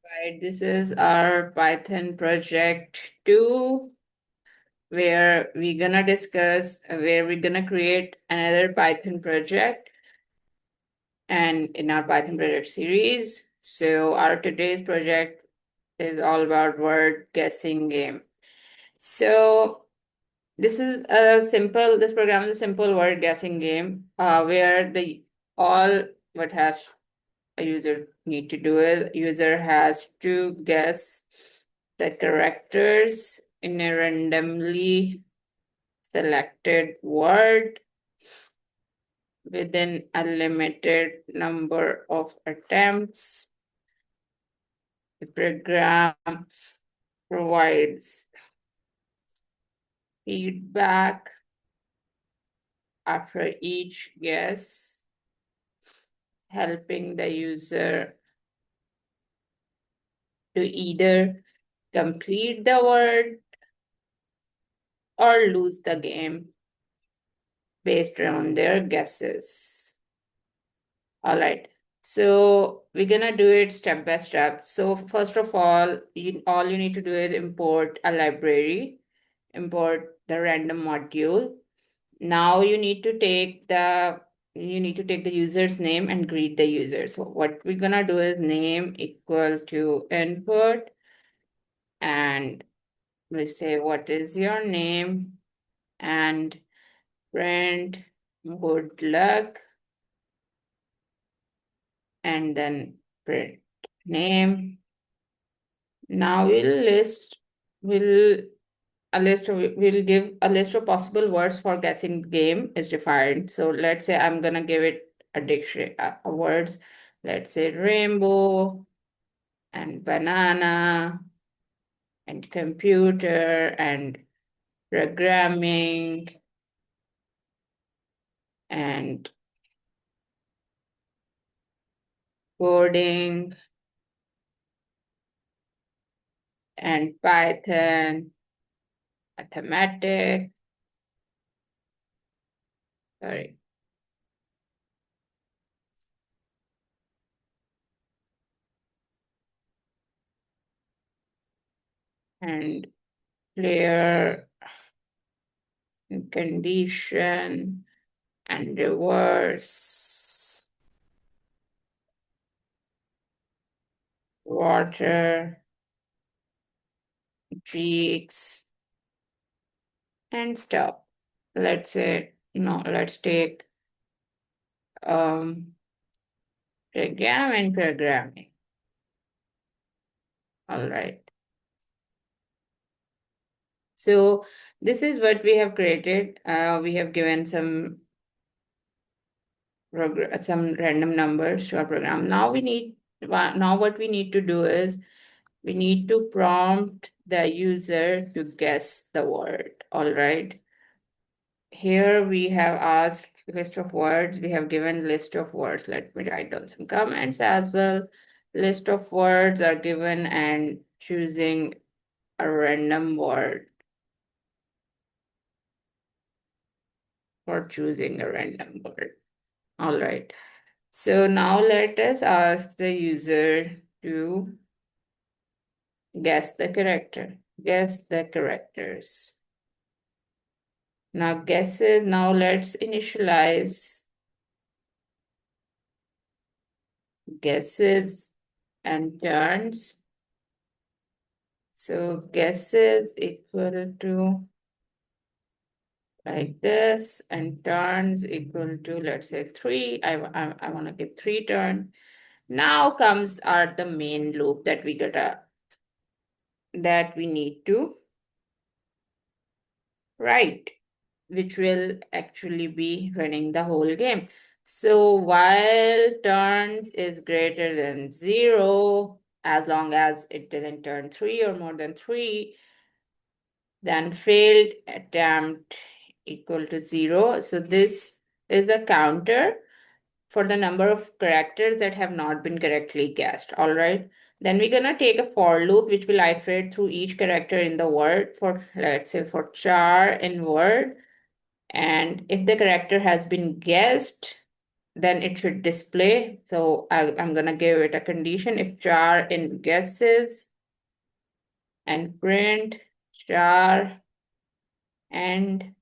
Right, this is our Python project 2, where we're gonna create another Python project and in our Python project series. So our today's project is all about word guessing game. So this program is a simple word guessing game, where the all what has a user need to do is user has to guess the characters in a randomly selected word within a limited number of attempts. The program provides feedback after each guess, helping the user to either complete the word or lose the game based on their guesses. All right. So we're gonna do it step by step. So first of all, all you need to do is import a library, import the random module. Now you need to take the user's name and greet the user. So what we're gonna do is name equal to input, and we say what is your name, and print good luck, and then print name. Now we'll give a list of possible words for guessing game is defined. So let's say I'm gonna give it a dictionary words. Let's say rainbow and banana and computer and programming and coding and Python, mathematics, sorry, and player and condition and reverse, water, cheeks, and stuff. Let's say, no, let's take um program and programming. All right. So this is what we have created. We have given some random numbers to our program. Now what we need to do is we need to prompt the user to guess the word. All right. Here we have asked list of words. We have given list of words. Let me write down some comments as well. List of words are given and choosing a random word or choosing a random word. All right. So now let us ask the user to guess the character. Guess the characters. Now let's initialize guesses and turns. So guesses equal to like this, and turns equal to, let's say, 3. I want to give 3 turn. Now comes the main loop that we need to write, which will actually be running the whole game. So while turns is greater than 0, as long as it doesn't turn 3 or more than 3, then failed attempt equal to 0. So this is a counter for the number of characters that have not been correctly guessed. All right. Then we're gonna take a for loop which will iterate through each character in the word, for let's say for char in word. And if the character has been guessed, then it should display. So I'm gonna give it a condition if char in guesses and print char and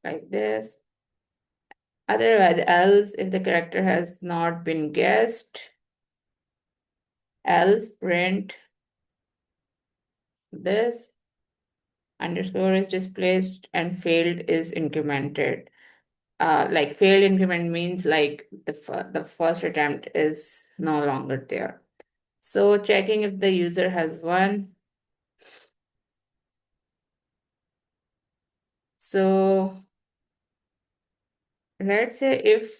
like this. Otherwise, else if the character has not been guessed, else print this underscore is displaced and failed is incremented. Like failed increment means like the first attempt is no longer there. So checking if the user has won. So let's say if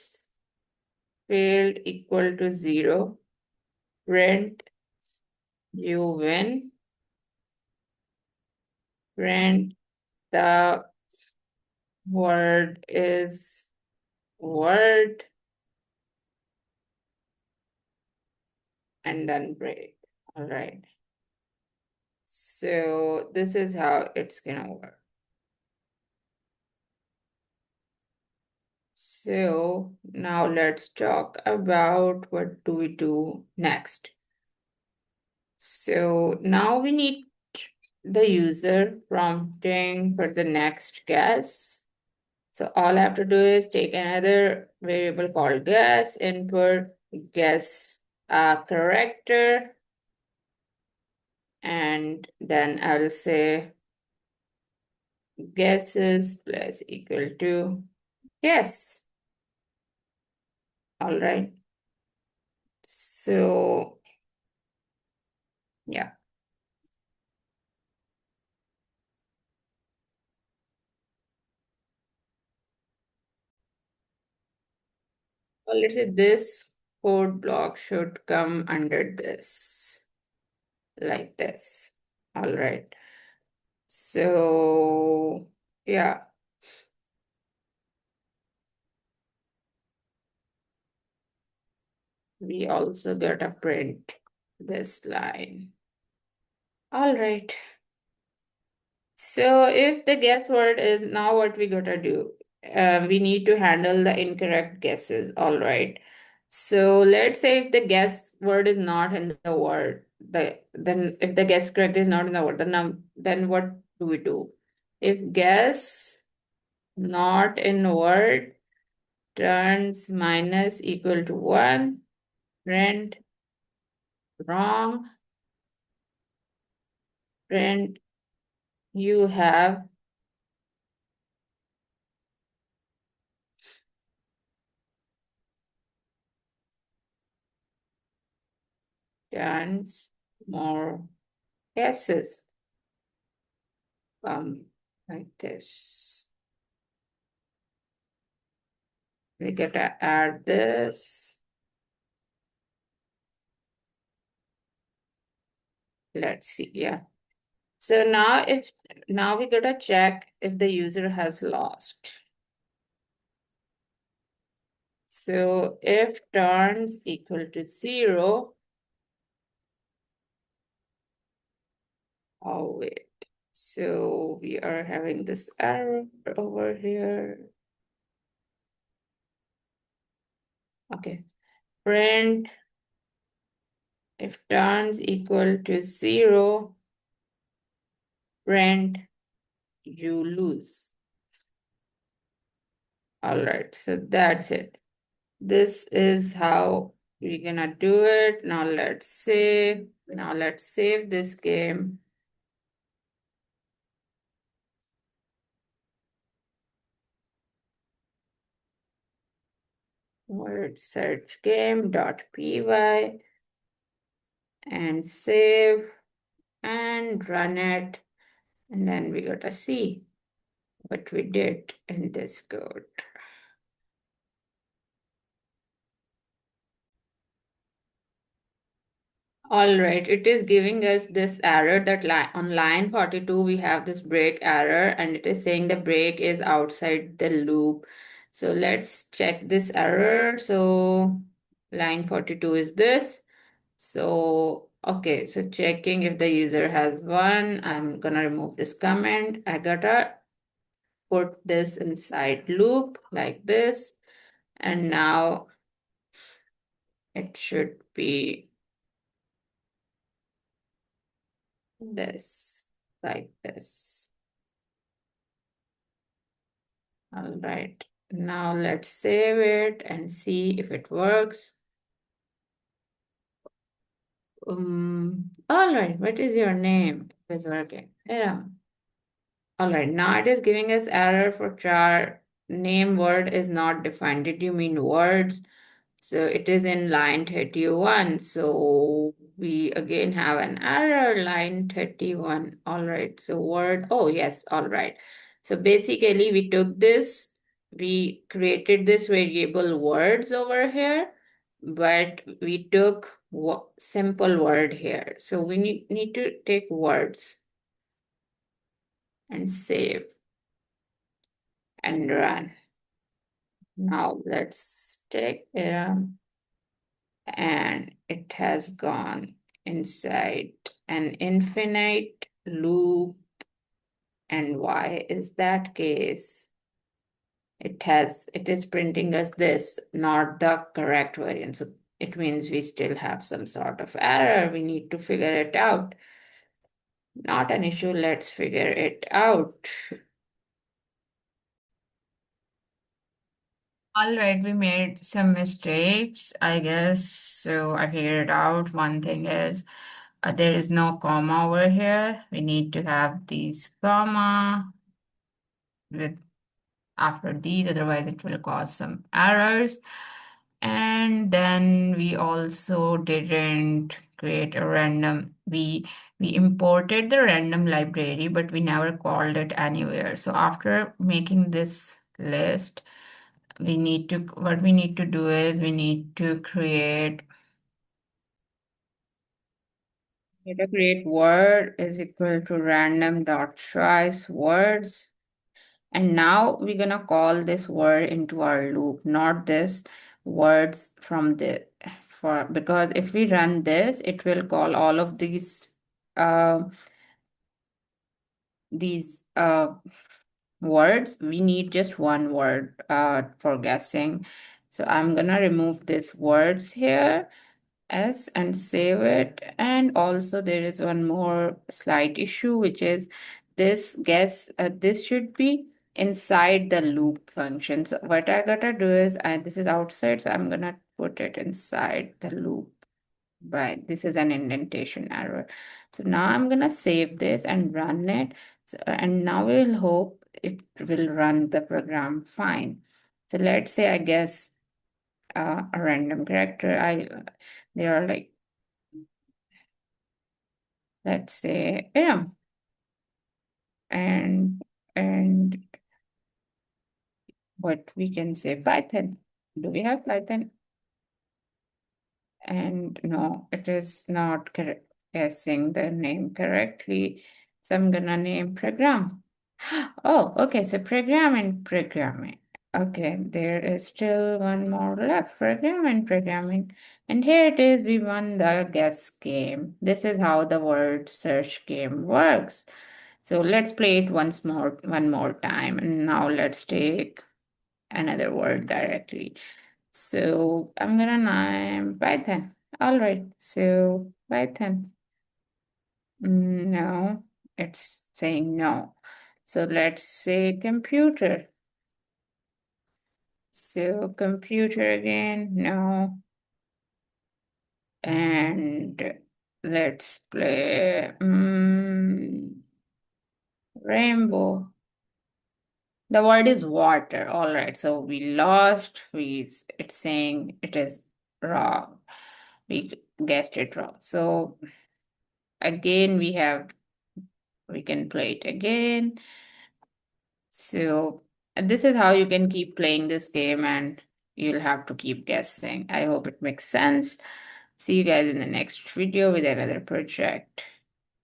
failed equal to 0, print you win, print the word is word, and then break. All right. So this is how it's gonna work. So now let's talk about what do we do next. So now we need the user prompting for the next guess. So all I have to do is take another variable called guess, input guess character, and then I'll say guesses plus equal to guess. All right. So yeah. Well, let's say this code block should come under this, like this. All right. So yeah, we also got to print this line. All right. So if the guess word is now what we gotta do, we need to handle the incorrect guesses. All right. So let's say if the guess word is not in the word, then if the guess correct is not in the word, then what do we do? If guess not in word turns minus equal to 1, print wrong, print you have turns more guesses. Like this. We gotta add this. Let's see, yeah. So now we gotta check if the user has lost. So if turns equal to 0, oh wait. So we are having this error over here. Okay. Print if turns equal to 0, print you lose. All right, so that's it. This is how we're gonna do it. Now let's save. Now let's save this game. Word search game.py and save and run it. And then we gotta see what we did in this code. All right, it is giving us this error that on line 42, we have this break error and it is saying the break is outside the loop. So let's check this error. So line 42 is this. So, okay, so checking if the user has won, I'm gonna remove this comment. I gotta put this inside loop like this. And now it should be this, like this. All right. Now let's save it and see if it works. All right. What is your name? It's working. Yeah. All right. Now it is giving us error for char. Name word is not defined. Did you mean words? So it is in line 31. So we again have an error, line 31. All right. So word, oh yes, all right. So basically we took this, we created this variable words over here, but we took simple word here. So we need to take words and save and run. Now let's take it. And it has gone inside an infinite loop. And why is that case? It is printing us this, not the correct variant. So it means we still have some sort of error. We need to figure it out. Not an issue. Let's figure it out. All right, we made some mistakes, I guess. So I figured out one thing is there is no comma over here. We need to have these comma with after these, otherwise it will cause some errors. And then we also didn't create a random. We imported the random library, but we never called it anywhere. So after making this list, what we need to do is we need to create word is equal to random dot choice words. And now we're gonna call this word into our loop, not this words from the for because if we run this, it will call all of uh these words. We need just one word for guessing. So I'm gonna remove this words here S and save it. And also there is one more slight issue, which is this should be inside the loop function. So what I gotta do is this is outside, so I'm gonna put it inside the loop. Right, this is an indentation error. So now I'm gonna save this and run it. So, and now we'll hope it will run the program fine. So let's say I guess a random character. There are like, let's say Irum, and and what we can say Python. Do we have Python? And no, it is not guessing the name correctly. So I'm gonna name program. Oh, okay. So programming. Okay, there is still one more left. Programming. And here it is. We won the guess game. This is how the word search game works. So let's play it one more time. And now let's take another word directly. So I'm gonna name Python. All right. So Python. No, it's saying no. So let's say computer. So computer again, no. And let's play rainbow. The word is water. All right. So we lost. It's saying it is wrong. We guessed it wrong. So again, we can play it again. So this is how you can keep playing this game and you'll have to keep guessing. I hope it makes sense. See you guys in the next video with another project.